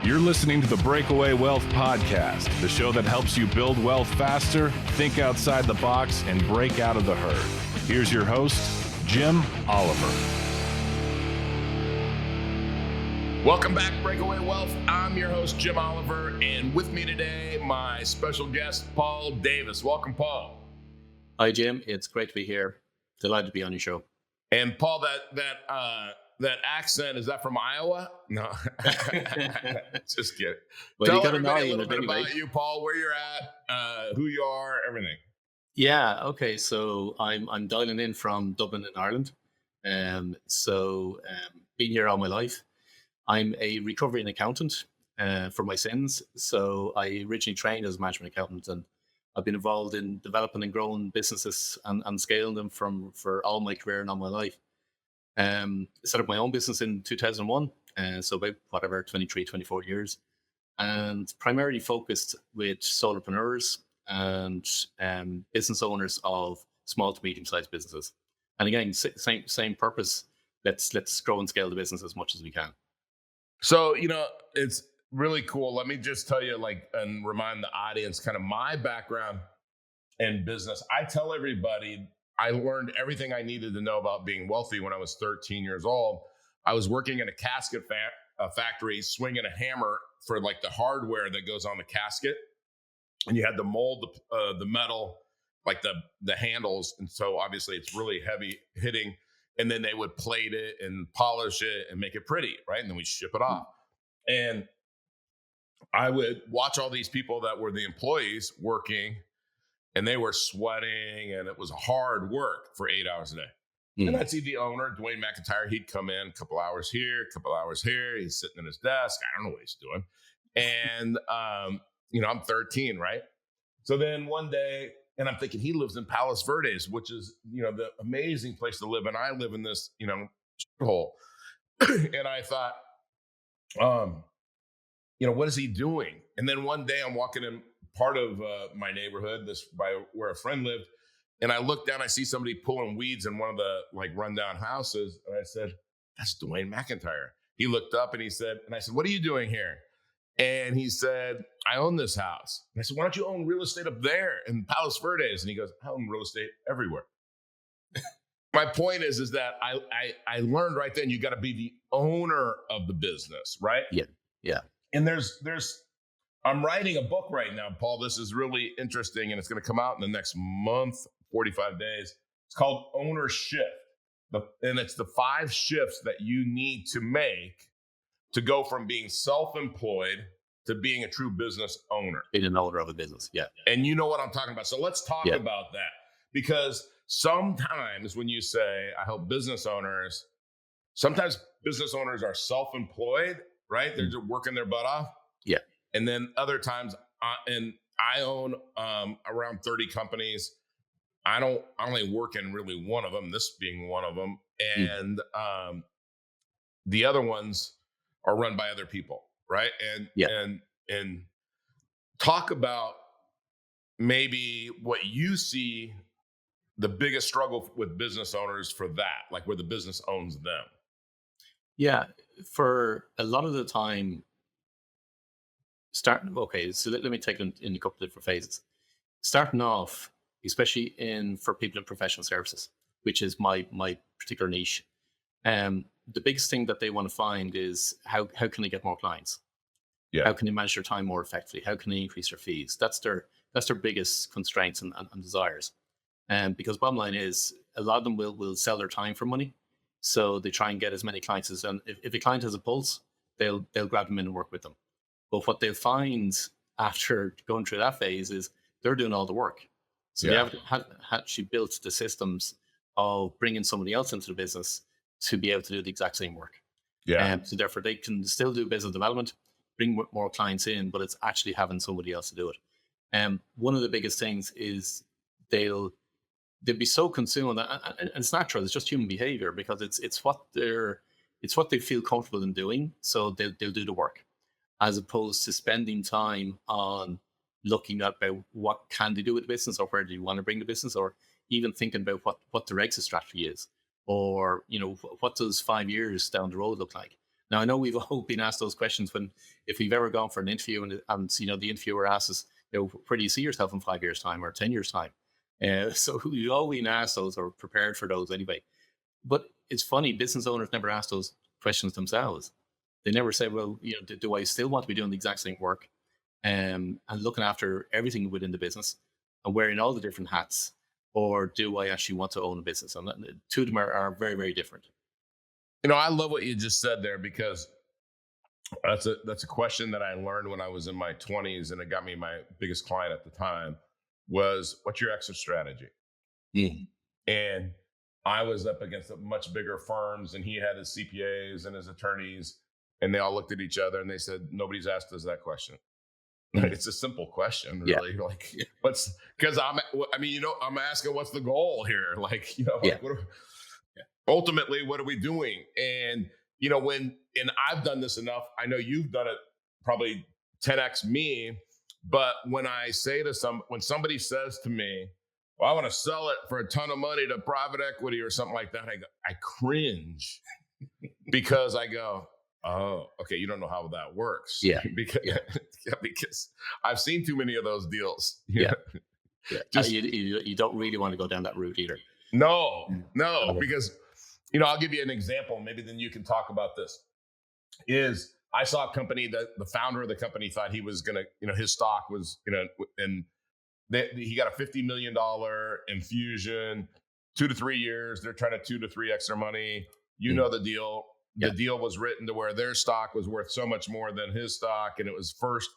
You're listening to the Breakaway Wealth Podcast, the show that helps you build wealth faster, think outside the box, and break out of the herd. Here's your host, Jim Oliver. Welcome back, Breakaway Wealth. I'm your host, Jim Oliver, and with me today, my special guest, Paul Davis. Welcome, Paul. Hi, Jim. It's great to be here. Delighted to be on your show. And Paul, that accent, is that from Iowa? No, just kidding. Well, Tell you got everybody a an little bit anyway. About you, Paul, where you're at, who you are, everything. Yeah. Okay. So I'm dialing in from Dublin in Ireland. Been here all my life. I'm a recovering accountant for my sins. So I originally trained as a management accountant, and I've been involved in developing and growing businesses and scaling them for all my career and all my life. Set up my own business in 2001, so about 23, 24 years, and primarily focused with solopreneurs and business owners of small to medium-sized businesses. And again, same purpose. Let's grow and scale the business as much as we can. So, it's really cool. Let me just tell you, and remind the audience kind of my background in business. I tell everybody I learned everything I needed to know about being wealthy when I was 13 years old. I was working in a casket factory, swinging a hammer for the hardware that goes on the casket. And you had to mold the metal, the handles. And so obviously it's really heavy hitting. And then they would plate it and polish it and make it pretty, right? And then we ship it off. And I would watch all these people that were the employees working, and they were sweating, and it was hard work for 8 hours a day. And I'd see the owner, Dwayne McIntyre, he'd come in a couple hours here, a couple hours here. He's sitting at his desk. I don't know what he's doing. And, I'm 13, right? So then one day, and I'm thinking he lives in Palos Verdes, which is, the amazing place to live. And I live in this, hole. And I thought, what is he doing? And then one day I'm walking in part of my neighborhood, by where a friend lived, and I look down, I see somebody pulling weeds in one of the rundown houses, and I said, "That's Dwayne McIntyre." He looked up and I said, "What are you doing here?" And he said, "I own this house." And I said, "Why don't you own real estate up there in Palos Verdes?" And he goes, "I own real estate everywhere." My point is that I learned right then, you got to be the owner of the business, right? Yeah. And I'm writing a book right now, Paul. This is really interesting, and it's going to come out in the next month, 45 days. It's called Ownership. And it's the 5 shifts that you need to make to go from being self-employed to being a true business owner. Being an owner of a business, yeah. And you know what I'm talking about. So let's talk about that. Because sometimes when you say, I help business owners, sometimes business owners are self-employed, right? They're just working their butt off. Yeah. And then other times, and I own around 30 companies. I only work in really one of them, this being one of them. And the other ones are run by other people, right? And talk about maybe what you see the biggest struggle with business owners for that, where the business owns them. Yeah. For a lot of the time, so let me take it in a couple of different phases. Starting off, especially for people in professional services, which is my particular niche, the biggest thing that they want to find is how can they get more clients? Yeah. How can they manage their time more effectively? How can they increase their fees? That's their biggest constraints and desires. Because bottom line is, a lot of them will sell their time for money, so they try and get as many clients as. And if a client has a pulse, they'll grab them in and work with them. But what they'll find after going through that phase is they're doing all the work. So they have actually built the systems of bringing somebody else into the business to be able to do the exact same work. Yeah. So therefore, they can still do business development, bring more clients in, but it's actually having somebody else to do it. One of the biggest things is they'll be so consumed, and it's natural. It's just human behavior, because it's what they feel comfortable in doing. So they'll do the work, as opposed to spending time on looking at about what can they do with the business, or where do you want to bring the business, or even thinking about what their exit strategy is, or what does 5 years down the road look like. Now, I know we've all been asked those questions when, if we've ever gone for an interview and the interviewer asks us, where do you see yourself in 5 years' time or 10 years' time? So we've all been asked those or prepared for those anyway. But it's funny, business owners never ask those questions themselves. They never say, well, do I still want to be doing the exact same work, and looking after everything within the business and wearing all the different hats, or do I actually want to own a business? And two of them are very, very different. I love what you just said there, because that's a question that I learned when I was in my 20s, and it got me my biggest client at the time was, what's your exit strategy? Mm. And I was up against much bigger firms, and he had his CPAs and his attorneys, and they all looked at each other and they said, nobody's asked us that question. Mm. It's a simple question, Yeah. really. Like, because I'm asking, what's the goal here? Like, Yeah. ultimately, what are we doing? And, and I've done this enough. I know you've done it probably 10x me. But when when somebody says to me, well, I want to sell it for a ton of money to private equity or something like that, I cringe, because I go, oh, okay, you don't know how that works. Yeah. because, Yeah. because I've seen too many of those deals. Yeah. Yeah. Just You don't really want to go down that route either. no, Mm. because I'll give you an example. Maybe then you can talk about this. Is I saw a company that the founder of the company thought he was gonna, his stock was, and he got a $50 million infusion, 2 to 3 years. They're trying to 2 to 3x their money. The deal. Yeah. The deal was written to where their stock was worth so much more than his stock, and it was first,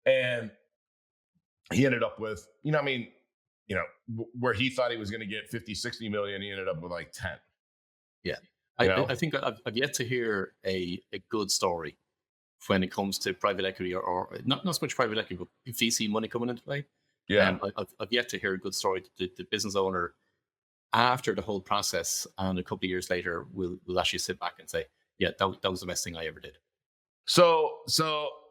and he ended up with, where he thought he was going to get 50, 60 million, he ended up with like 10. Yeah. You know? I think I've yet to hear a good story when it comes to private equity, or not so much private equity, but VC money coming into play. Yeah. I've yet to hear a good story. The business owner, after the whole process and a couple of years later, will actually sit back and say, yeah, that was the best thing I ever did. So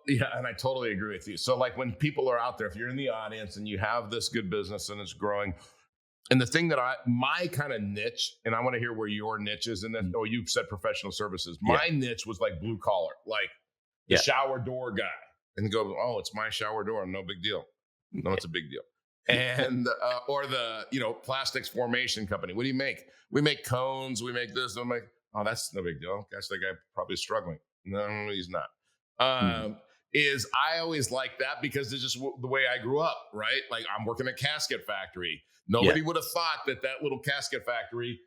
yeah, and I totally agree with you. So like, when people are out there, if you're in the audience and you have this good business and it's growing, and the thing that my kind of niche, and I want to hear where your niche is in this. Oh, you've said professional services. My niche was like blue collar, like the shower door guy, and they go, oh, it's my shower door, no big deal. No, it's a big deal. And or the plastics formation company. What do you make? We make cones. We make this. I'm like, oh, that's no big deal. Gosh, that guy probably is struggling. No, he's not. Is I always like that, because it's just the way I grew up, right? Like, I'm working at a casket factory. Nobody would have thought that little casket factory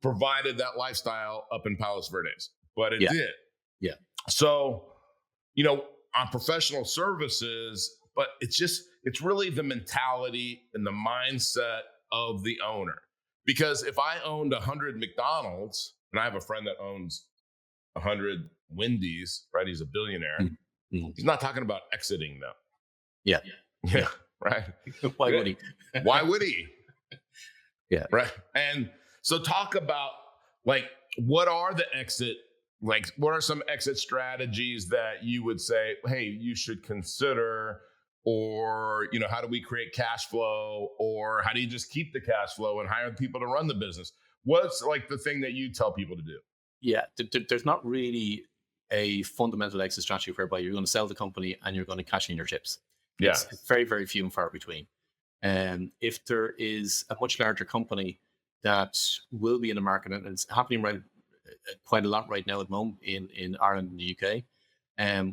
provided that lifestyle up in Palos Verdes, but it did. Yeah. So, on professional services, but it's really the mentality and the mindset of the owner. Because if I owned 100 McDonald's, and I have a friend that owns 100 Wendy's, right? He's a billionaire. Mm-hmm. He's not talking about exiting though. Yeah. Right. Why would he? Why would he? Yeah. Right. And so talk about, like, what are some exit strategies that you would say, hey, you should consider, or, how do we create cash flow, or how do you just keep the cash flow and hire people to run the business? What's like the thing that you tell people to do? Yeah. There's not really a fundamental exit strategy whereby you're going to sell the company and you're going to cash in your chips. Yeah. It's very, very few and far between. And if there is a much larger company that will be in the market, and it's happening quite a lot right now at the moment in Ireland and the UK,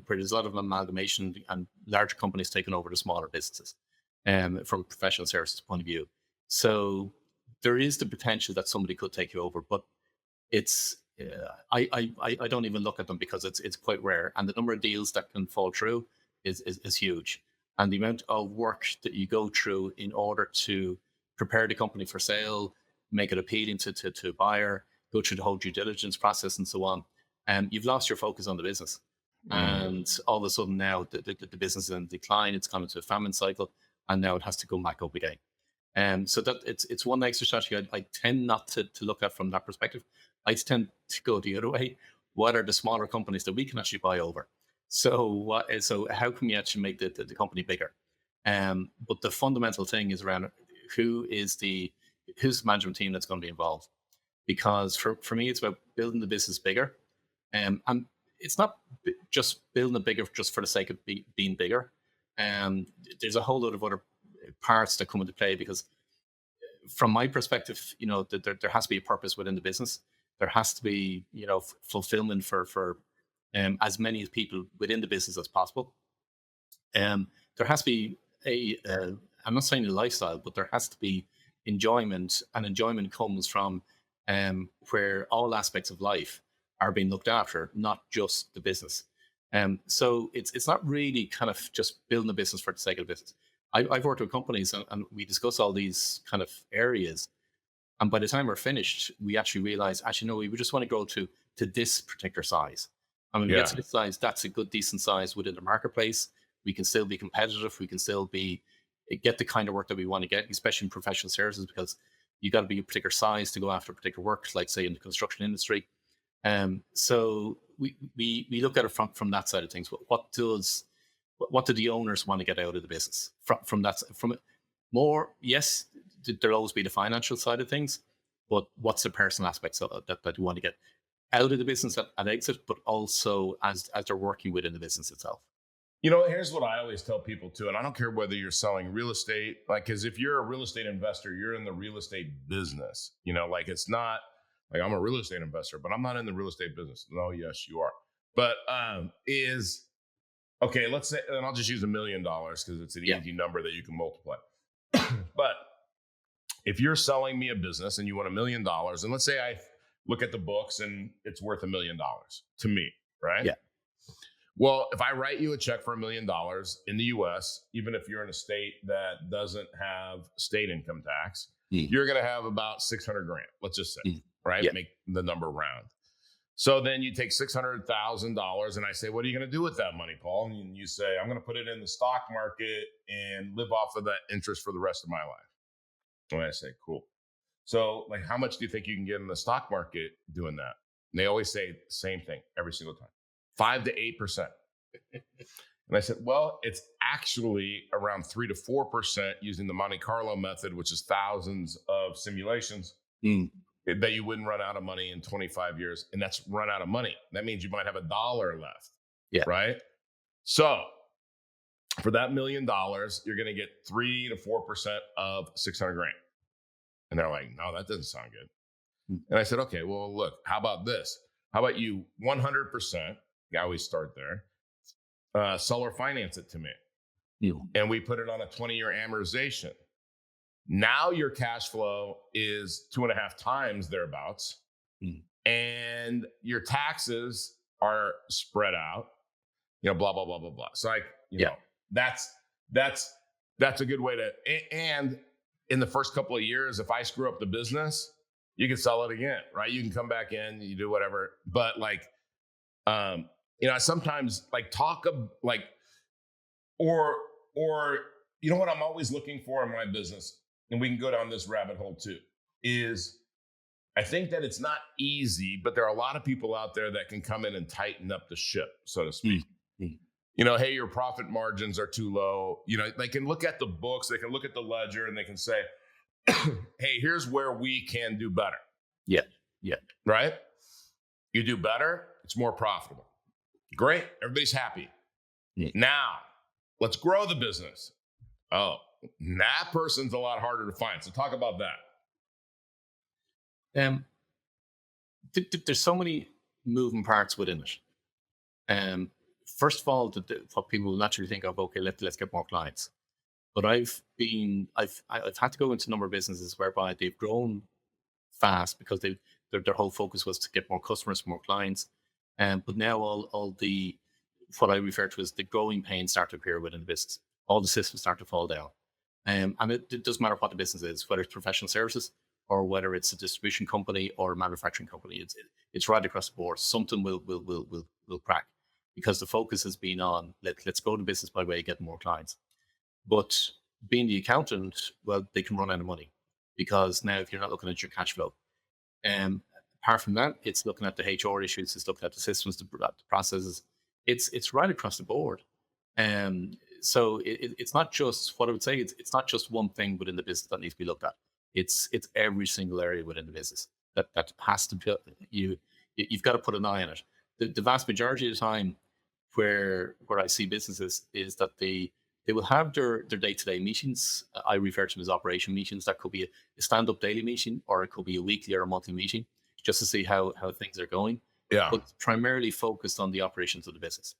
where there's a lot of amalgamation and larger companies taking over the smaller businesses, from a professional services point of view. So there is the potential that somebody could take you over, but it's I don't even look at them, because it's quite rare, and the number of deals that can fall through is huge, and the amount of work that you go through in order to prepare the company for sale, make it appealing to a buyer, go through the whole due diligence process, and so on. And you've lost your focus on the business, and all of a sudden now the business is in decline. It's gone into a famine cycle, and now it has to go back up again. So that it's one extra strategy I tend not to look at from that perspective. I tend to go the other way. What are the smaller companies that we can actually buy over? So how can we actually make the company bigger? But the fundamental thing is around who's the management team that's going to be involved. Because for me, it's about building the business bigger. And it's not just building it bigger just for the sake of being bigger. There's a whole lot of other parts that come into play, because from my perspective, there has to be a purpose within the business. There has to be, fulfillment for as many people within the business as possible. There has to be I'm not saying a lifestyle, but there has to be enjoyment, and enjoyment comes from where all aspects of life are being looked after, not just the business. So it's not really kind of just building a business for the sake of the business. I've worked with companies, and we discuss all these kind of areas. And by the time we're finished, we actually realize, actually, no, we just want to grow to this particular size. And when we get Yeah. to this size, that's a good, decent size within the marketplace. We can still be competitive. We can still get the kind of work that we want to get, especially in professional services, because you got to be a particular size to go after particular work, like say in the construction industry. So we look at it from that side of things. What do the owners want to get out of the business from that, from more? Yes, there'll always be the financial side of things, but what's the personal aspects that you want to get out of the business at exit, but also as they're working within the business itself? Here's what I always tell people too, and I don't care whether you're selling real estate, like, because if you're a real estate investor, you're in the real estate business. Like, it's not like I'm a real estate investor, but I'm not in the real estate business. No, yes, you are. But is okay. Let's say, and I'll just use $1 million because it's an Yeah. easy number that you can multiply. But if you're selling me a business and you want $1 million, and let's say I look at the books and it's worth $1 million to me, right? Yeah. Well, if I write you a check for $1 million in the US, even if you're in a state that doesn't have state income tax, you're going to have about 600 grand, let's just say, right? Yeah. Make the number round. So then you take $600,000 and I say, what are you going to do with that money, Paul? And you say, I'm going to put it in the stock market and live off of that interest for the rest of my life. And I say, cool. So, like, how much do you think you can get in the stock market doing that? And they always say the same thing every single time, 5 to 8%. And I said, well, it's actually around 3 to 4% using the Monte Carlo method, which is thousands of simulations that you wouldn't run out of money in 25 years. And that's run out of money. That means you might have $1 left. Yeah. Right. So for that $1 million, you're going to get 3 to 4% of 600 grand. And they're like, no, that doesn't sound good. And I said, okay, well, look, how about this? How about you 100%? I always start there. Seller finance it to me. And we put it on a 20-year amortization. Now your cash flow is 2.5 times thereabouts. And your taxes are spread out, blah, blah, blah, blah, blah. So know, that's a good way to, and in the first couple of years, if I screw up the business, you can sell it again, right? You can come back in, you do whatever. But I sometimes talk of or what I'm always looking for in my business, and we can go down this rabbit hole too, is I think that it's not easy, but there are a lot of people out there that can come in and tighten up the ship, so to speak. Hey, your profit margins are too low. They can look at the books, they can look at the ledger, and they can say, hey, here's where we can do better. Yeah. Right? You do better, it's more profitable. Great. Everybody's happy. Now, let's grow the business. Oh, that person's a lot harder to find. So talk about that. There's so many moving parts within it. First of all, what people will naturally think of, okay, let's get more clients. But I've had to go into a number of businesses whereby they've grown fast because their whole focus was to get more customers, more clients. But now all the what I refer to as the growing pains start to appear within the business. All the systems start to fall down. And it doesn't matter what the business is, whether it's professional services or whether it's a distribution company or a manufacturing company. It's right across the board. Something will crack because the focus has been on let's grow the business by way of getting more clients. But being the accountant, well, they can run out of money because now if you're not looking at your cash flow, apart from that, it's looking at the HR issues, it's looking at the systems, the processes. It's right across the board. So it's not just what I would say. It's not just one thing within the business that needs to be looked at. It's every single area within the business that has to be. You've got to put an eye on it. the vast majority of the time where I see businesses is that they will have their day-to-day meetings. I refer to them as operation meetings. That could be a stand-up daily meeting, or it could be a weekly or a monthly meeting, just to see how things are going. Yeah. But it's primarily focused on the operations of the business.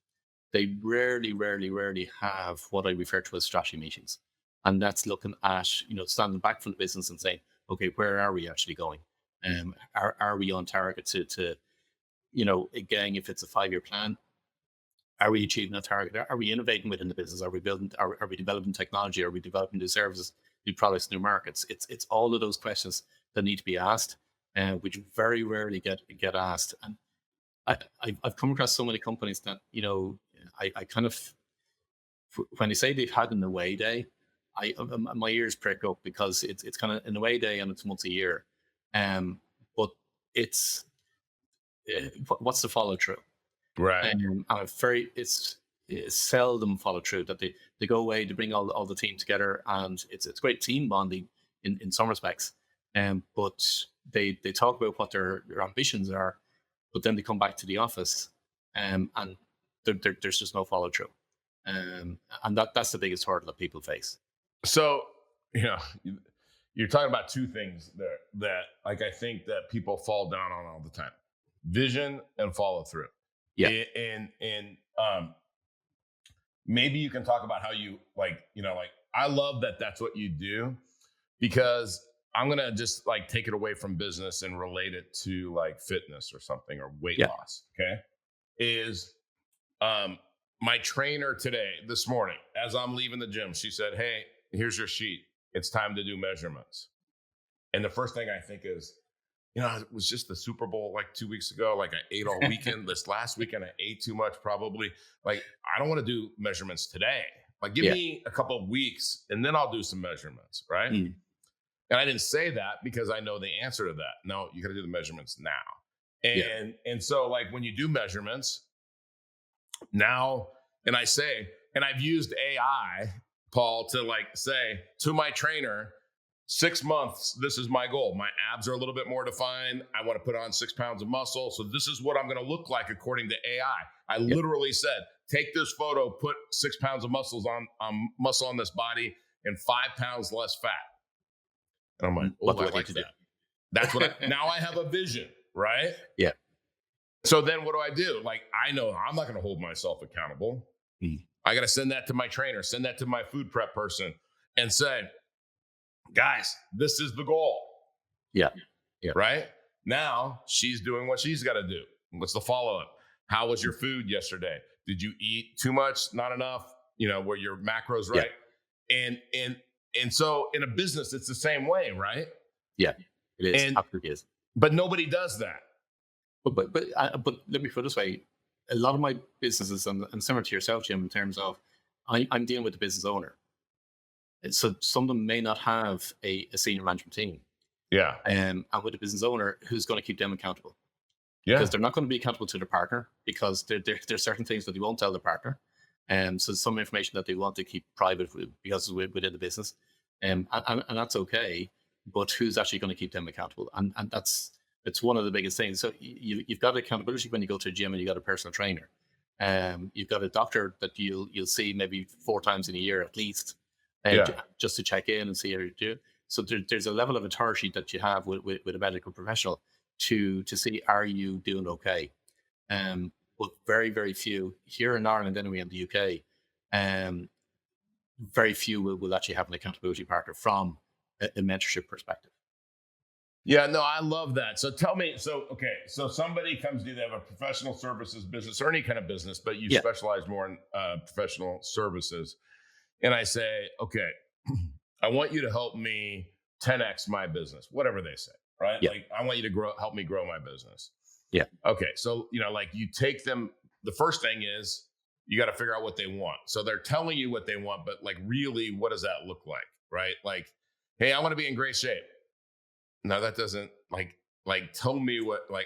They rarely have what I refer to as strategy meetings. And that's looking at, standing back from the business and saying, okay, where are we actually going? Are we on target to, again, if it's a 5-year plan, are we achieving that target? Are we innovating within the business? Are we building, are we developing technology? Are we developing new services, new products, new markets? It's all of those questions that need to be asked, which very rarely get asked. And I've come across so many companies that, I kind of, when they say they've had an away day, my ears prick up, because it's kind of an away day and it's once a year. But it's what's the follow through? Right. And it's seldom follow through, that they go away, they bring all the team together, and it's great team bonding in some respects. But they talk about what their ambitions are, but then they come back to the office, and there's just no follow through. And that's the biggest hurdle that people face. So, you're talking about two things there that, like, I think that people fall down on all the time: vision and follow through. Yeah. And maybe you can talk about how you, I love that that's what you do, because I'm going to just like take it away from business and relate it to like fitness or something, or weight loss. Okay. Is, my trainer today, this morning, as I'm leaving the gym, she said, "Hey, here's your sheet. It's time to do measurements." And the first thing I think is, it was just the Super Bowl like 2 weeks ago. Like, I ate all weekend. This last weekend, I ate too much, probably. Like, I don't want to do measurements today. Like, give me a couple of weeks and then I'll do some measurements. Right. Mm. And I didn't say that because I know the answer to that. No, you got to do the measurements now. And so, like, when you do measurements now, and I've used AI, Paul, to like say to my trainer, 6 months, this is my goal. My abs are a little bit more defined. I want to put on 6 pounds of muscle. So this is what I'm going to look like according to AI. I literally said, take this photo, put 6 pounds of muscle on this body, and 5 pounds less fat. And I'm like, I like that. That's what now I have a vision, right? Yeah. So then what do? Like, I know I'm not going to hold myself accountable. I got to send that to my trainer, send that to my food prep person, and say, guys, this is the goal. Yeah. Right? Now she's doing what she's got to do. What's the follow-up? How was your food yesterday? Did you eat too much, not enough? Were your macros right? And so in a business, it's the same way, right? Yeah, it is. Absolutely is. But nobody does that. But let me put it this way: a lot of my businesses, and similar to yourself, Jim, in terms of I'm dealing with the business owner. So some of them may not have a senior management team. Yeah. And with a business owner who's going to keep them accountable. Yeah. Because they're not going to be accountable to their partner, because there's certain things that they won't tell their partner. So some information that they want to keep private because within the business. And that's okay. But who's actually going to keep them accountable? And it's one of the biggest things. So you've got accountability when you go to a gym and you got a personal trainer. You've got a doctor that you'll see maybe 4 times in a year at least. Just to check in and see how you're doing. So there's a level of authority that you have with a medical professional to see, are you doing okay? But very, very few here in Ireland, anyway, in the UK, very few will actually have an accountability partner from a mentorship perspective. Yeah, no, I love that. So tell me, so somebody comes to you, they have a professional services business or any kind of business, but you specialize more in professional services. And I say, okay, I want you to help me 10x my business, whatever they say, right? Yeah. Like, I want you to help me grow my business. Yeah. Okay. So, like, you take them, the first thing is you got to figure out what they want. So they're telling you what they want, but like, really, what does that look like? Right? Like, hey, I want to be in great shape. No, that doesn't like tell me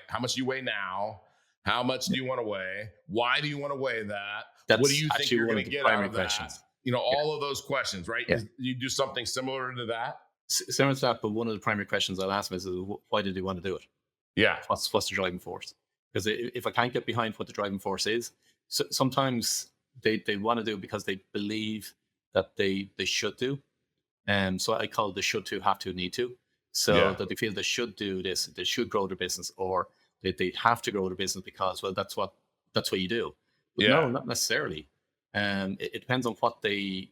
how much you weigh now. How much do you want to weigh? Why do you want to weigh that? That's what do you think you're going to get out of questions. that? All of those questions, right? Yeah. You do something similar to that? Similar to that, but one of the primary questions I'll ask them is, why did you want to do it? Yeah. What's the driving force? because if I can't get behind what the driving force is, so sometimes they want to do it because they believe that they should do. So I call it the should to, have to, need to. So Yeah. that they feel they should do this, they should grow their business, or they have to grow their business because, well, that's what you do. But no, Yeah. not necessarily. It depends on what they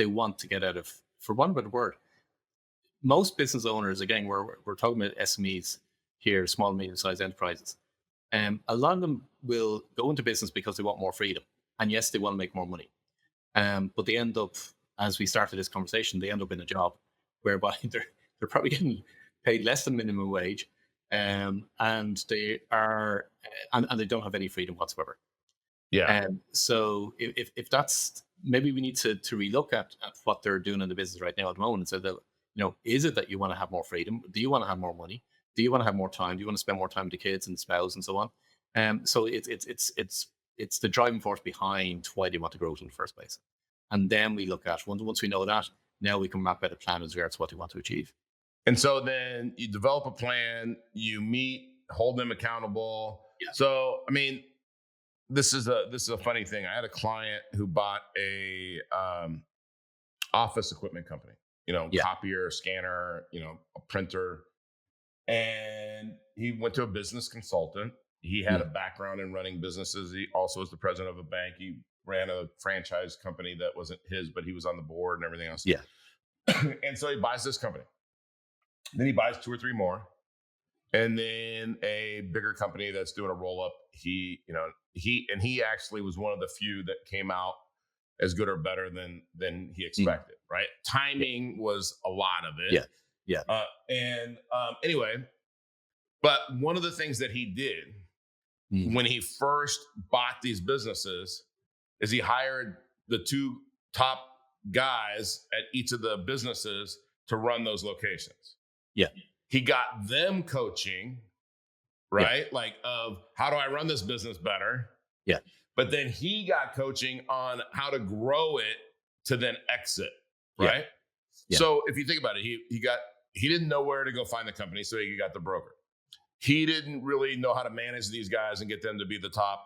want to get out of, for one better word. Most business owners, again, we're talking about SMEs here, small and medium sized enterprises. A lot of them will go into business because they want more freedom, and yes, they want to make more money. But they end up, as we started this conversation, they end up in a job whereby they're probably getting paid less than minimum wage, and they are and they don't have any freedom whatsoever. Yeah. So if that's, maybe we need to relook at what they're doing in the business right now at the moment, and say that, is it that you want to have more freedom? Do you want to have more money? Do you want to have more time? Do you want to spend more time with the kids and the spouse and so on? So it's the driving force behind why they want to grow in the first place. And then we look at, once we know that, now we can map out a plan as regards to what they want to achieve. And so then you develop a plan, you meet, hold them accountable. Yeah. So, I mean, this is a funny thing. I had a client who bought a office equipment company, Yeah. copier, scanner, a printer, and he went to a business consultant. He had a background in running businesses. He also was the president of a bank. He ran a franchise company that wasn't his, but he was on the board and everything else. Yeah. And so he buys this company. Then he buys 2 or 3 more. And then a bigger company that's doing a roll up. He actually was one of the few that came out as good or better than he expected. Right? Timing was a lot of it. Yeah. Anyway, but one of the things that he did when he first bought these businesses is he hired the 2 top guys at each of the businesses to run those locations. Yeah. He got them coaching, right? Like, of how do I run this business better? Yeah. But then he got coaching on how to grow it to then exit, right? Yeah. So if you think about it, he didn't know where to go find the company, so he got the broker. He didn't really know how to manage these guys and get them to be the top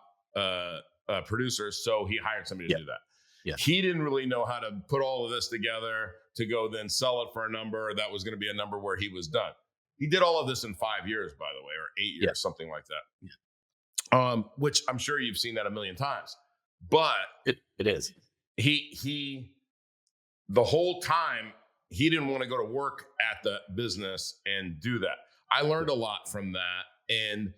producers, so he hired somebody to do that. Yeah. He didn't really know how to put all of this together to go then sell it for a number that was going to be a number where he was done. He did all of this in 5 years, by the way, or 8 years, something like that. Yeah. Which I'm sure you've seen that a million times. But it is. He the whole time he didn't want to go to work at the business and do that. I learned a lot from that, and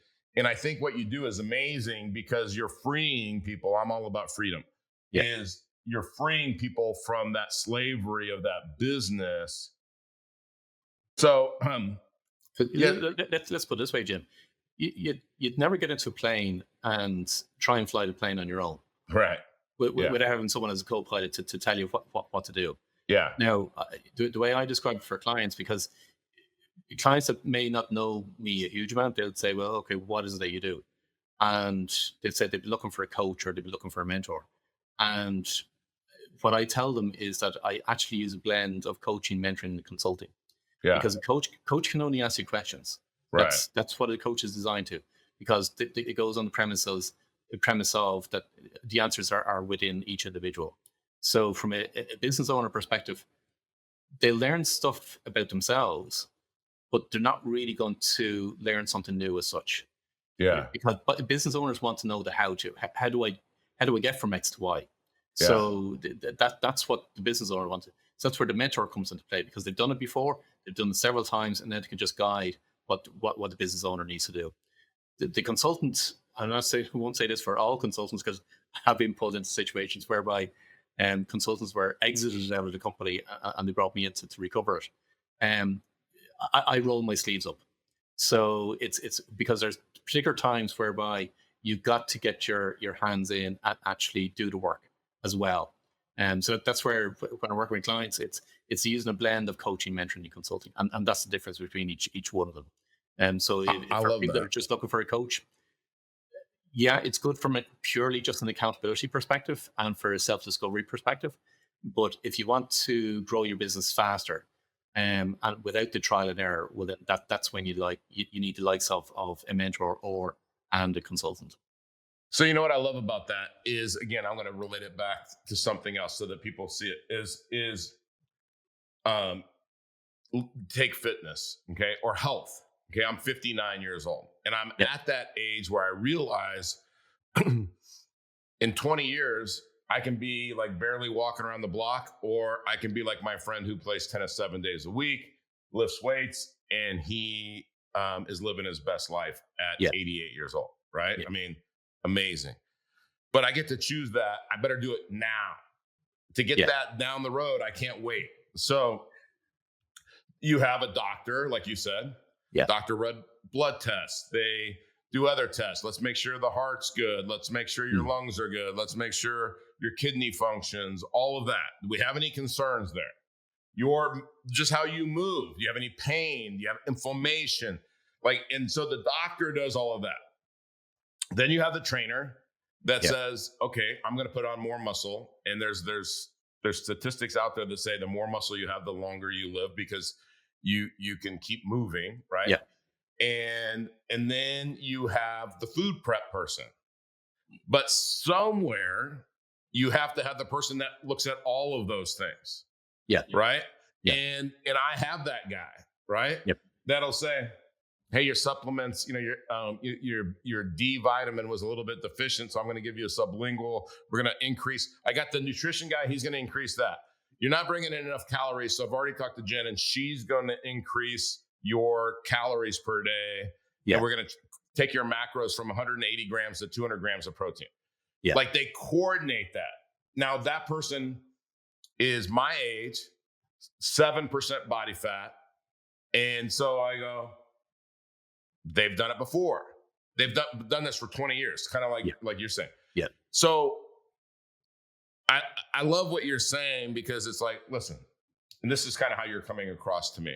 I think what you do is amazing because you're freeing people. I'm all about freedom. Is you're freeing people from that slavery of that business. So, let's put it this way, Jim. You'd never get into a plane and try and fly the plane on your own, right? Without having someone as a co-pilot to tell you what to do. Yeah. Now, the way I describe it for clients, because clients that may not know me a huge amount, they'll say, well, okay, what is it that you do? And they'd say they'd be looking for a coach or they'd be looking for a mentor. And what I tell them is that I actually use a blend of coaching, mentoring, and consulting. Yeah. Because a coach can only ask you questions. Right. That's what a coach is designed to, because it goes on the premise of that the answers are within each individual. So from a business owner perspective, they learn stuff about themselves, but they're not really going to learn something new as such. Yeah. But business owners want to know the how to. How do I get from X to Y? Yeah. So that's what the business owner wants. So that's where the mentor comes into play, because they've done it before, they've done it several times, and then they can just guide what the business owner needs to do. The consultant, I won't say this for all consultants, because I've been pulled into situations whereby consultants were exited out of the company and they brought me in to recover it. I roll my sleeves up. So it's because there's particular times whereby you've got to get your hands in and actually do the work as well. So that's where, when I work with clients, it's using a blend of coaching, mentoring, and consulting, and that's the difference between each one of them. So if for people that are just looking for a coach, it's good from a purely just an accountability perspective and for a self-discovery perspective. But if you want to grow your business faster, and without the trial and error, well, that's when you need the likes of a mentor or and a consultant. So you know what I love about that is, again, I'm going to relate it back to something else so that people see it is um take fitness, okay, or health. Okay, I'm 59 years old and I'm Yeah. at that age where I realize in 20 years I can be like barely walking around the block, or I can be like my friend who plays tennis 7 days a week, lifts weights, and he is living his best life at Yeah. 88 years old, right? Yeah. I mean, amazing. But I get to choose that. I better do it now. To get Yeah. that down the road, I can't wait. So you have a doctor, like you said, Yeah. doctor read blood tests. They do other tests. Let's make sure the heart's good. Let's make sure your lungs are good. Let's make sure your kidney functions, all of that. Do we have any concerns there? Just how you move. Do you have any pain? Do you have inflammation? And so the doctor does all of that. Then you have the trainer that says, okay, I'm going to put on more muscle. And there's statistics out there that say the more muscle you have, the longer you live, because you can keep moving, right? Yeah. And then you have the food prep person. But somewhere you have to have the person that looks at all of those things. Yeah. Right. Yeah. And I have that guy, right? Yep. That'll say, hey, your supplements, your D vitamin was a little bit deficient, so I'm going to give you a sublingual. We're going to increase. I got the nutrition guy. He's going to increase that. You're not bringing in enough calories. So I've already talked to Jen, and she's going to increase your calories per day. Yeah. And we're going to take your macros from 180 grams to 200 grams of protein. Yeah. Like, they coordinate that. Now, that person is my age, 7% body fat. And so I go, they've done it before. They've done this for 20 years, kind of like you're saying. Yeah. So I love what you're saying, because it's like, listen, and this is kind of how you're coming across to me.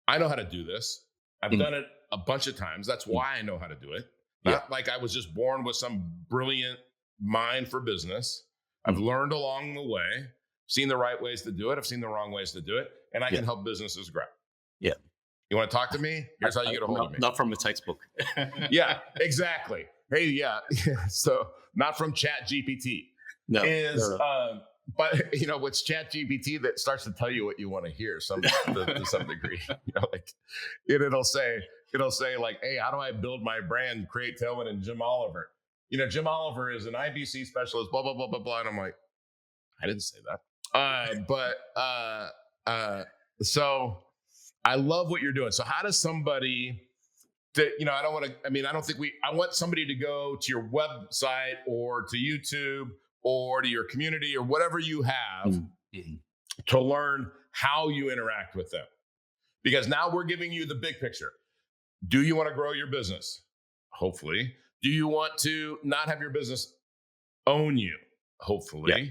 I know how to do this. I've done it a bunch of times. That's why I know how to do it. Not like I was just born with some brilliant mind for business. I've learned along the way, seen the right ways to do it. I've seen the wrong ways to do it. And I can help businesses grow. Yeah. You want to talk to me? Here's how you get a hold of me. Not from a textbook. Yeah, exactly. Hey, yeah. So not from Chat GPT. No. But what's Chat GPT that starts to tell you what you want to hear to some degree. It'll say like, hey, how do I build my brand? Create Tailwind and Jim Oliver. Jim Oliver is an IBC specialist, blah, blah, blah, blah, blah. And I'm like, I didn't say that. So I love what you're doing. So how does somebody I want somebody to go to your website or to YouTube or to your community or whatever you have to learn how you interact with them. Because now we're giving you the big picture. Do you want to grow your business? Hopefully. Do you want to not have your business own you? Hopefully. Yeah.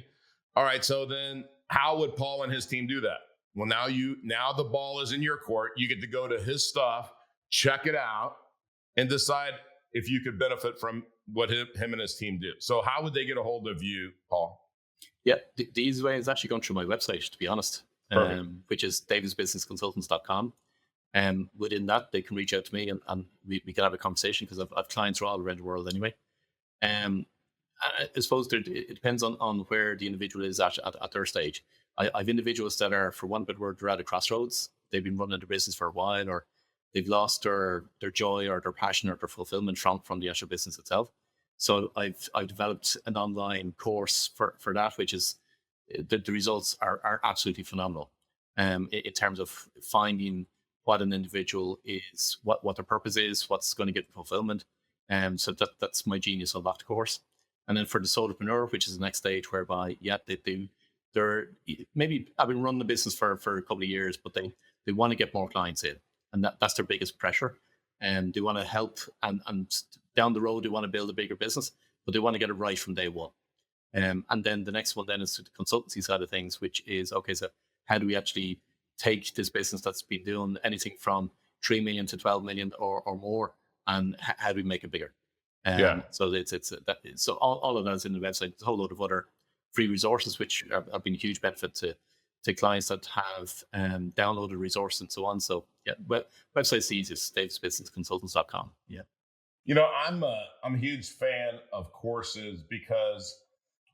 All right. So then how would Paul and his team do that? Well, now the ball is in your court. You get to go to his stuff, check it out, and decide if you could benefit from what him and his team do. So how would they get a hold of you, Paul? Yeah, the easy way is actually going through my website, to be honest, which is davisbusinessconsultants.com. And within that, they can reach out to me and we can have a conversation, because I've clients all around the world anyway. I suppose it depends on where the individual is at their stage. I've individuals that are, for one better word, they're at a crossroads. They've been running their business for a while, or they've lost their joy or their passion or their fulfillment from the actual business itself. So I've developed an online course for that, which is the results are absolutely phenomenal. In terms of finding what an individual is, what their purpose is, what's going to get fulfillment. So that's my Genius Unlocked course. And then for the solopreneur, which is the next stage, whereby they're maybe I've been running the business for a couple of years, but they want to get more clients in, and that's their biggest pressure. And they want to help, and down the road they want to build a bigger business, but they want to get it right from day one. And then the next one then is the consultancy side of things, which is, okay, so how do we actually take this business that's been doing anything from 3 million to 12 million or more, and how do we make it bigger? So so all of that is in the website. There's a whole load of other free resources, which have been a huge benefit to clients that have downloaded resource and so on. So yeah, website's the easiest, davisbusinessconsultants.com. Yeah. I'm a huge fan of courses because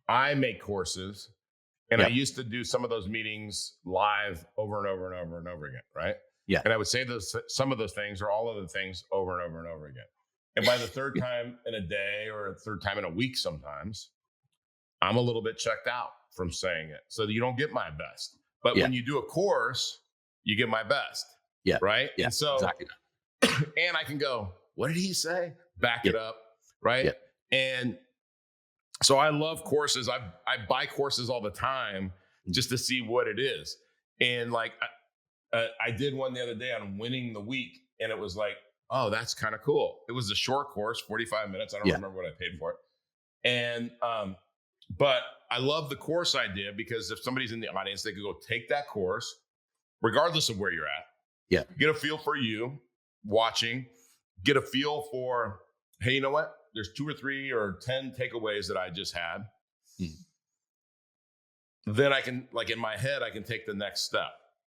I make courses, and I Yeah. used to do some of those meetings live over and over and over and over again, right? Yeah. And I would say those some of those things or all of the things over and over and over again. And by the third Yeah. time in a day or a third time in a week, sometimes I'm a little bit checked out from saying it. So you don't get my best. But Yeah. when you do a course, you get my best, Yeah. right? Yeah. And so, Exactly. and I can go, what did he say? Back Yeah. it up, right? Yeah. And so I love courses. I buy courses all the time Mm. just to see what it is. And like I did one the other day on winning the week, and it was like, oh, that's kind of cool. It was a short course, 45 minutes. I don't Yeah. remember what I paid for it. And but I love the course idea because if somebody's in the audience, they could go take that course, regardless of where you're at. Yeah. Get a feel for you watching, get a feel for, hey, you know what? There's 2 or 3 or 10 takeaways that I just had. Mm. Then I can, like in my head, I can take the next step.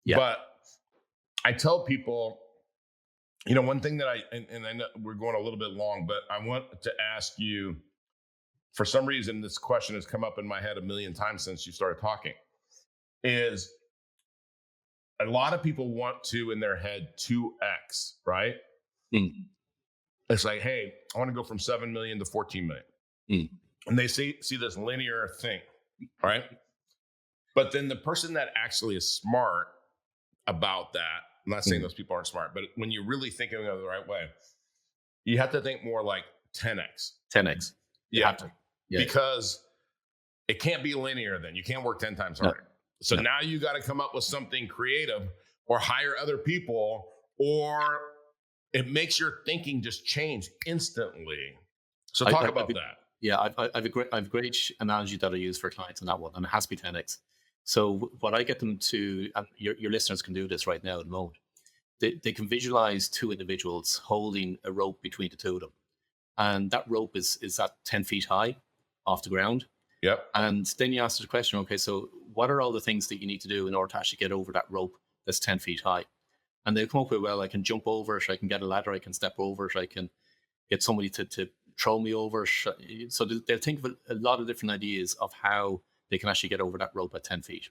Yeah. But I tell people, one thing that and I know we're going a little bit long, but I want to ask you, for some reason, this question has come up in my head a million times since you started talking, is a lot of people want to, in their head, 2x, right? Mm. It's like, hey, I want to go from 7 million to 14 million. Mm. And they see this linear thing, right? But then the person that actually is smart about that, I'm not saying those people aren't smart, but when you're really thinking of it the right way, you have to think more like 10x. 10x. You have to. Yeah. Because it can't be linear then. You can't work 10 times harder. So now you got to come up with something creative or hire other people, or it makes your thinking just change instantly. So talk about that. Yeah, I've a great analogy that I use for clients on that one, and it has to be 10x. So what I get them to, and your listeners can do this right now at the moment, they can visualize 2 individuals holding a rope between the 2 of them. And that rope is at 10 feet high off the ground. Yep. And then you ask the question, okay, so what are all the things that you need to do in order to actually get over that rope that's 10 feet high? And they come up with, well, I can jump over it, I can get a ladder, I can step over it, I can get somebody to throw me over. So they'll think of a lot of different ideas of how they can actually get over that rope at 10 feet.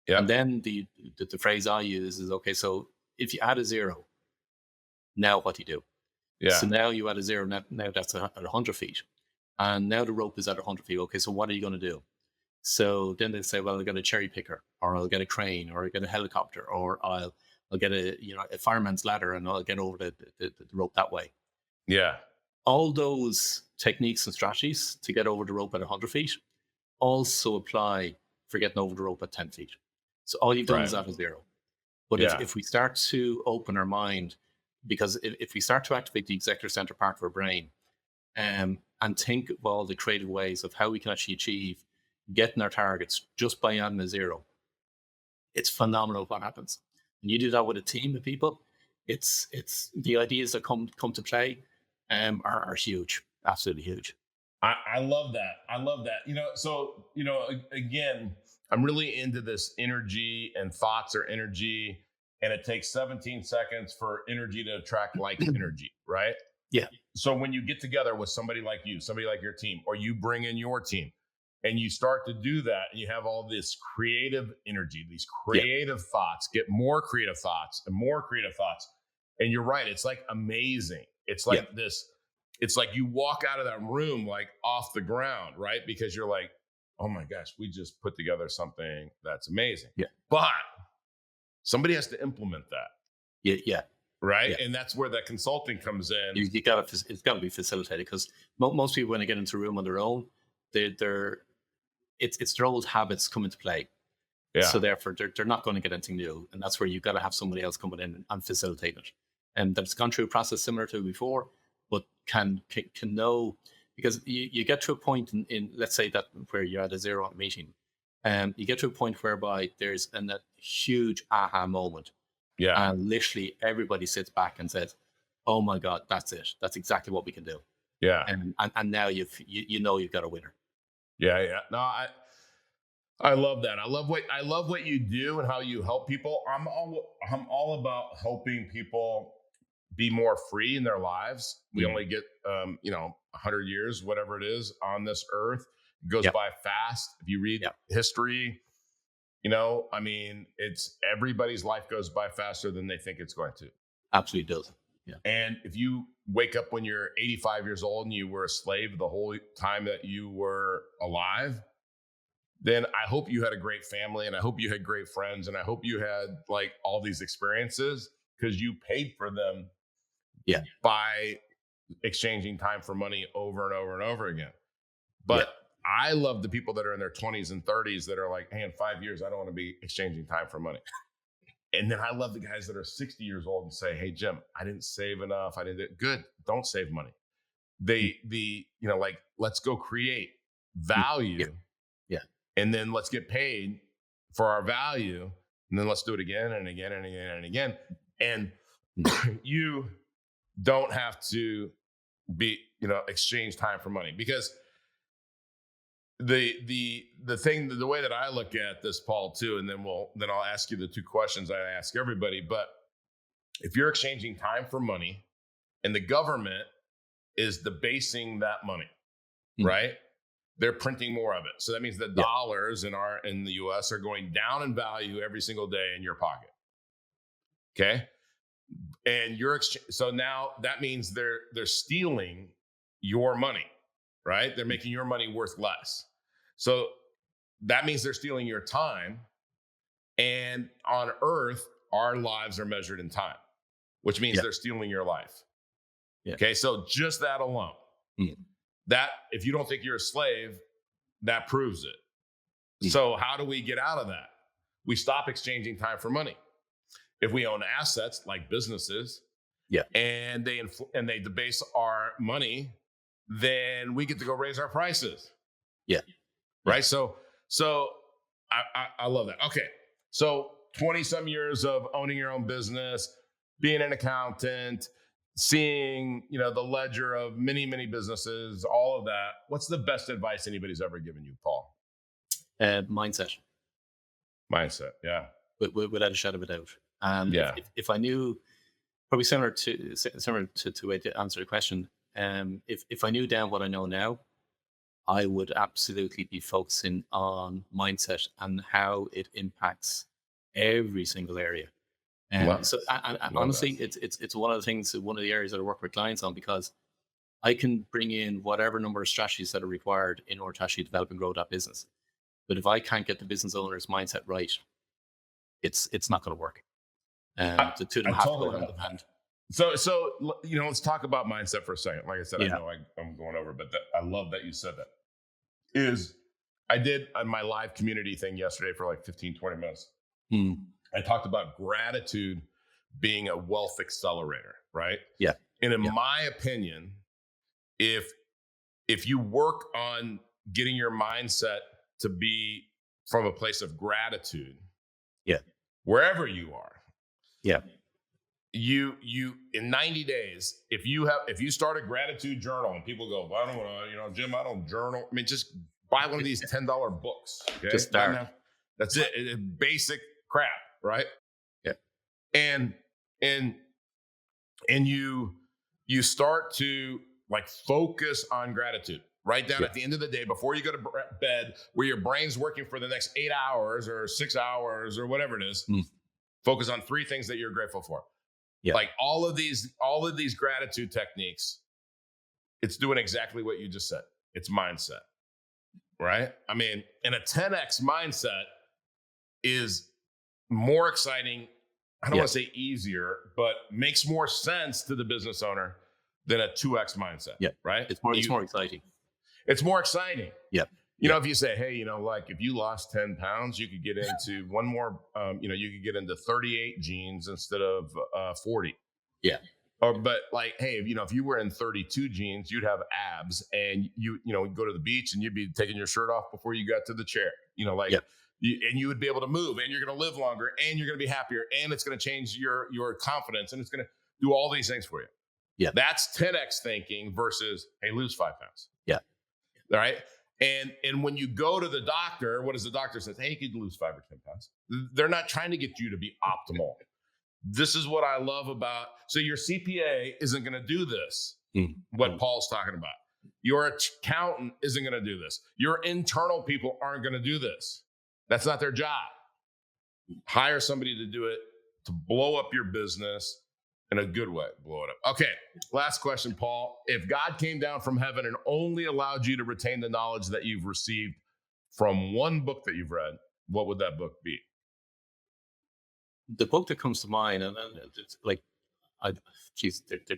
Yep. And then the phrase I use is, okay, so if you add a 0, now what do you do? Yeah. So now you add a 0, now that's at 100 feet. And now the rope is at 100 feet. Okay, so what are you going to do? So then they say, well, I'll get a cherry picker, or I'll get a crane, or I'll get a helicopter, or I'll get a fireman's ladder, and I'll get over the rope that way. Yeah. All those techniques and strategies to get over the rope at 100 feet also apply for getting over the rope at 10 feet. So all you've done is add a 0. But if we start to open our mind, because if we start to activate the executive center part of our brain, and think of all the creative ways of how we can actually achieve getting our targets just by adding a 0, it's phenomenal what happens. When you do that with a team of people, it's the ideas that come to play are huge, absolutely huge. I love that. I love that. So, again, I'm really into this energy, and thoughts are energy, and it takes 17 seconds for energy to attract like energy, right? Yeah. So when you get together with somebody like you, somebody like your team, or you bring in your team, and you start to do that, and you have all this creative energy, these creative thoughts, get more creative thoughts and more creative thoughts. And you're right. It's like amazing. It's like this. It's like you walk out of that room like off the ground, right? Because you're like, oh my gosh, we just put together something that's amazing. Yeah. But somebody has to implement that. Yeah. Right. Yeah. And that's where that consulting comes in. It's got to be facilitated, because most people, when they get into a room on their own, it's their old habits come into play. Yeah. So therefore they're not going to get anything new. And that's where you've got to have somebody else coming in and facilitate it. And that's gone through a process similar to before, but can know, because you get to a point in let's say that where you're at a 0 meeting, you get to a point whereby there's a huge aha moment. Yeah. And literally everybody sits back and says, oh my God, that's it. That's exactly what we can do. Yeah. And now you've got a winner. Yeah. Yeah. No, I love that. I love what you do and how you help people. I'm all about helping people be more free in their lives. We Mm. only get, 100 years, whatever it is on this earth. It goes Yep. by fast. If you read Yep. history, it's everybody's life goes by faster than they think it's going to. Absolutely does. Yeah. And if you wake up when you're 85 years old and you were a slave the whole time that you were alive, then I hope you had a great family, and I hope you had great friends, and I hope you had like all these experiences because you paid for them Yeah. by exchanging time for money over and over and over again. But I love the people that are in their 20s and 30s that are like, hey, in 5 years, I don't want to be exchanging time for money. And then I love the guys that are 60 years old and say, hey, Jim, I didn't save enough. Good. Don't save money. Let's go create value. Yeah. And then let's get paid for our value. And then let's do it again and again and again and again. And you don't have to exchange time for money, because the way that I look at this, Paul, too, and then I'll ask you the two questions I ask everybody. But if you're exchanging time for money and the government is debasing that money, right? They're printing more of it. So that means the dollars in the US are going down in value every single day in your pocket. Okay. And so now that means they're stealing your money, right? They're making your money worth less. So that means they're stealing your time. And on earth, our lives are measured in time, which means they're stealing your life. Yeah. Okay. So just that alone, that if you don't think you're a slave, that proves it. So how do we get out of that? We stop exchanging time for money. If we own assets like businesses, and they debase our money, then we get to go raise our prices. Yeah. Right. So I love that. Okay. So 20 some years of owning your own business, being an accountant, seeing, the ledger of many, many businesses, all of that. What's the best advice anybody's ever given you, Paul? Mindset. Yeah. Without a shadow of a doubt. And if I knew, probably similar to the way to answer the question, if I knew down what I know now, I would absolutely be focusing on mindset and how it impacts every single area. And honestly, it's one of the things, one of the areas that I work with clients on, because I can bring in whatever number of strategies that are required in order to actually develop and grow that business. But if I can't get the business owner's mindset right, it's not going to work. The two of them have to go hand in hand. So let's talk about mindset for a second. Like I said, I know I'm going over, but I love that you said that. I did on my live community thing yesterday for like 15, 20 minutes. I talked about gratitude being a wealth accelerator, right? Yeah. And in my opinion, if you work on getting your mindset to be from a place of gratitude, wherever you are, you in 90 days, if you start a gratitude journal and people go, well, I don't want to, Jim, I don't journal. I mean, just buy one of these $10 books. Okay? Just start. That's it. It's basic crap, right? Yeah. And you start to like focus on gratitude. Write down at the end of the day, before you go to bed, where your brain's working for the next 8 hours or 6 hours or whatever it is. Focus on 3 things that you're grateful for. Yeah. Like all of these gratitude techniques, it's doing exactly what you just said. It's mindset, right? I mean, and a 10x mindset is more exciting. I don't want to say easier, but makes more sense to the business owner than a 2x mindset. Yeah. Right. It's more exciting. It's more exciting. Yeah. You know, if you say, hey, like if you lost 10 pounds, you could get into one more, you could get into 38 jeans instead of 40. Yeah. But like, hey, if you were in 32 jeans, you'd have abs, and you go to the beach and you'd be taking your shirt off before you got to the chair, and you would be able to move, and you're going to live longer, and you're going to be happier, and it's going to change your confidence, and it's going to do all these things for you. Yeah. That's 10x thinking versus, hey, lose 5 pounds. Yeah. All right. And when you go to the doctor, what does the doctor say? Hey, you could lose 5 or 10 pounds. They're not trying to get you to be optimal. This is what I love about. So your CPA isn't going to do this, what Paul's talking about. Your accountant isn't going to do this. Your internal people aren't going to do this. That's not their job. Hire somebody to do it, to blow up your business in a good way. Blow it up. Okay, last question, Paul. If God came down from heaven and only allowed you to retain the knowledge that you've received from one book that you've read, what would that book be? The book that comes to mind, and it's like,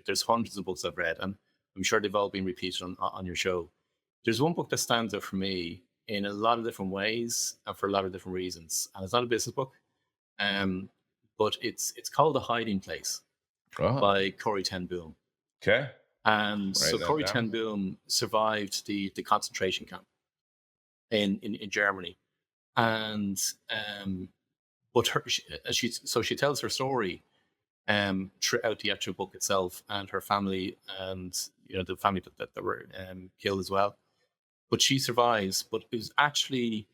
there's hundreds of books I've read, and I'm sure they've all been repeated on your show. There's one book that stands out for me in a lot of different ways and for a lot of different reasons, and it's not a business book, but it's called The Hiding Place by Corrie Ten Boom. Okay. And so Corrie Ten Boom survived the concentration camp in Germany, and but she tells her story throughout the actual book itself, and her family, and the family that were killed as well. But she survives. But it was actually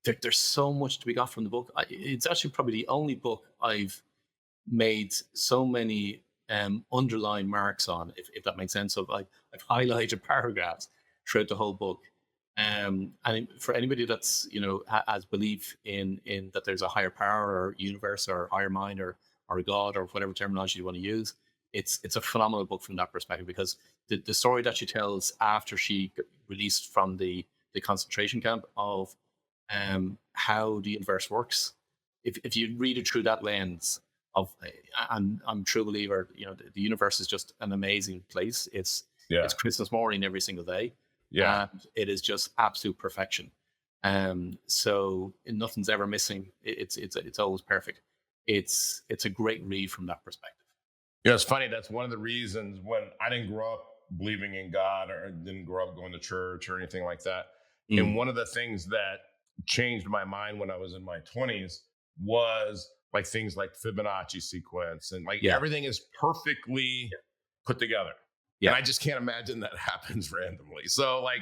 there's so much to be got from the book. It's actually probably the only book I've made so many underline marks on, if that makes sense. So I've highlighted paragraphs throughout the whole book. And for anybody that's has belief in that there's a higher power or universe or higher mind or a God or whatever terminology you want to use, it's a phenomenal book from that perspective, because the story that she tells after she got released from the concentration camp of how the universe works. If you read it through that lens of, and I'm a true believer, the universe is just an amazing place. It's Christmas morning every single day. Yeah. And it is just absolute perfection. So nothing's ever missing. It's always perfect. It's a great read from that perspective. It's funny. That's one of the reasons when I didn't grow up believing in God, or didn't grow up going to church or anything like that. And one of the things that changed my mind when I was in my 20s was like things like Fibonacci sequence, and everything is perfectly put together. Yeah. And I just can't imagine that happens randomly. So like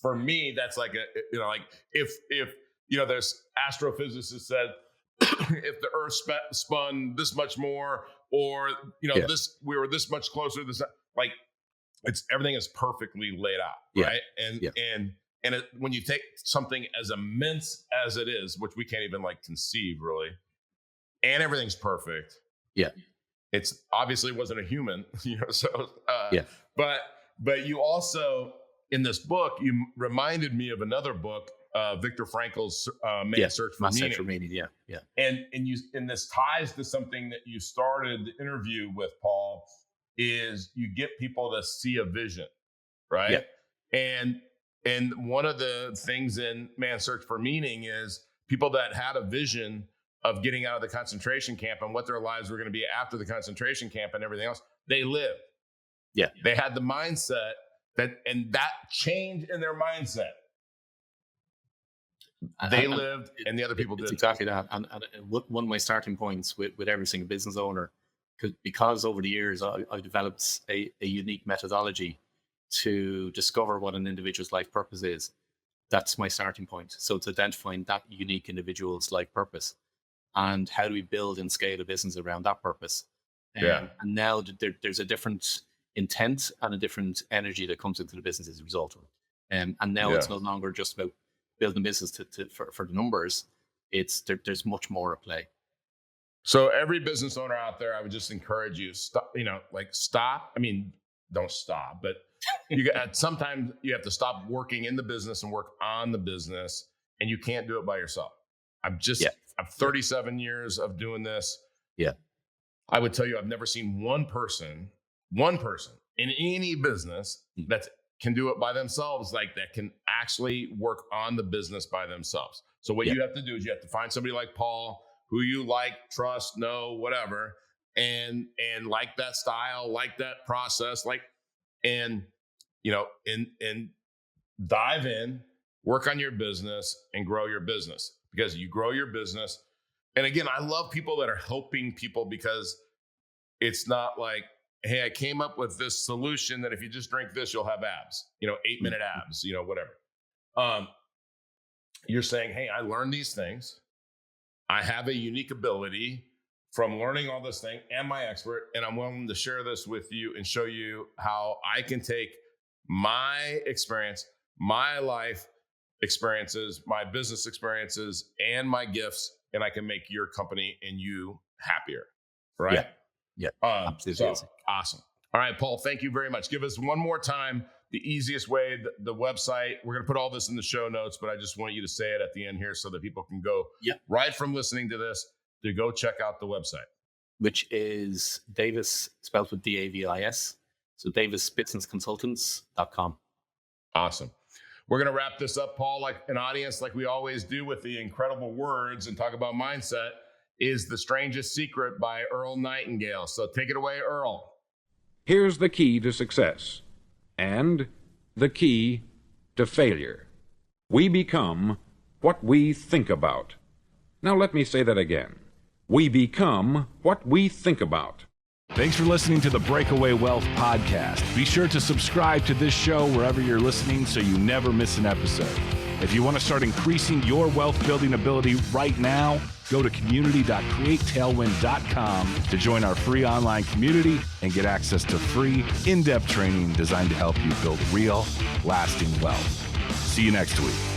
for me, that's like if there's astrophysicists said if the Earth spun this much more, or this, we were this much closer, this, like, it's, everything is perfectly laid out, right? And when you take something as immense as it is, which we can't even like conceive really, and everything's perfect, it's obviously wasn't a human, but you also, in this book, you reminded me of another book, Viktor Frankl's Man's Search for Meaning. And this ties to something that you started the interview with, Paul, is you get people to see a vision, right? And one of the things in Man's Search for Meaning is people that had a vision of getting out of the concentration camp and what their lives were going to be after the concentration camp and everything else, they lived. They had the mindset and that change in their mindset. They lived, and the other people didn't. Exactly that. And one of my starting points with every single business owner, because over the years I've developed a unique methodology to discover what an individual's life purpose is. That's my starting point. So it's identifying that unique individual's life purpose, and how do we build and scale a business around that purpose. And now there's a different intent and a different energy that comes into the business as a result of it. And now it's no longer just about building business for the numbers. There's much more at play. So every business owner out there, I would just encourage you, stop. I mean, don't stop, but sometimes you have to stop working in the business and work on the business, and you can't do it by yourself. I'm 37 years of doing this. I would tell you, I've never seen one person in any business that can do it by themselves, like that can actually work on the business by themselves. So what you have to do is you have to find somebody like Paul, who you like, trust, know, whatever, and like that style, like that process, and dive in, work on your business and grow your business, because you grow your business. And again, I love people that are helping people, because it's not like, hey, I came up with this solution that if you just drink this, you'll have abs, 8-minute abs, whatever. You're saying, hey, I learned these things. I have a unique ability from learning all this thing, am I expert? And I'm willing to share this with you and show you how I can take my experience, my life experiences, my business experiences, and my gifts, and I can make your company and you happier. Right? Yeah. Absolutely. So, awesome. All right, Paul, thank you very much. Give us one more time the easiest way, the website. We're going to put all this in the show notes, but I just want you to say it at the end here so that people can go right from listening to this to go check out the website. Which is Davis, spelled with Davis. So davisbusinessconsultants.com. Awesome. We're going to wrap this up, Paul, like an audience, like we always do with the incredible words and talk about mindset, is The Strangest Secret by Earl Nightingale. So take it away, Earl. Here's the key to success and the key to failure. We become what we think about. Now let me say that again. We become what we think about. Thanks for listening to the Breakaway Wealth Podcast. Be sure to subscribe to this show wherever you're listening so you never miss an episode. If you want to start increasing your wealth building ability right now, go to community.createtailwind.com to join our free online community and get access to free, in-depth training designed to help you build real, lasting wealth. See you next week.